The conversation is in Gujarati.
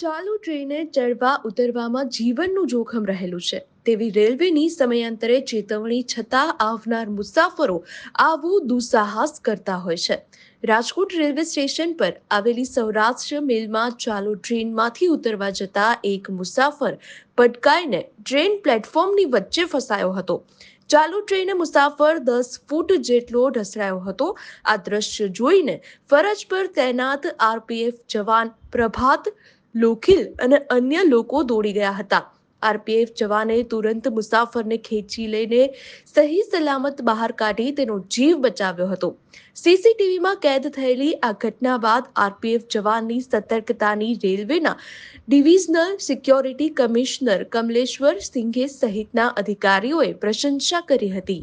ચાલુ ટ્રેને ચડવા ઉતરવામાં જીવનનું જોખમ રહેલું છે તેવી રેલવેની સમયાંતરે ચેતવણી છતાં આવનાર મુસાફરો આવું દુસ્સાહસ કરતા હોય છે. રાજકોટ રેલવે સ્ટેશન પર આવેલી સૌરાષ્ટ્ર મેલમાં ચાલુ ટ્રેનમાંથી ઉતરવા જતા એક મુસાફર પટકાઈને ટ્રેન પ્લેટફોર્મની વચ્ચે ફસાયો હતો. ચાલુ ટ્રેને મુસાફર 10 ફૂટ જેટલો ઢસડાયો હતો. આ દ્રશ્ય જોઈને ફરજ પર તૈનાત આરપીએફ જવાન પ્રભાત લોખીલ અને અન્ય લોકો દોડી ગયા હતા. આરપીએફ જવાને તુરંત મુસાફરને ખેંચી લઈને સહી સલામત બહાર કાઢી તેનો જીવ બચાવ્યો હતો. સીસીટીવીમાં કેદ થયેલી આ ઘટના બાદ આરપીએફ જવાનની સતર્કતાની રેલવેના ડિવિઝનલ સિક્યોરિટી કમિશનર કમલેશ્વર સિંઘે સહિતના અધિકારીઓએ પ્રશંસા કરી હતી.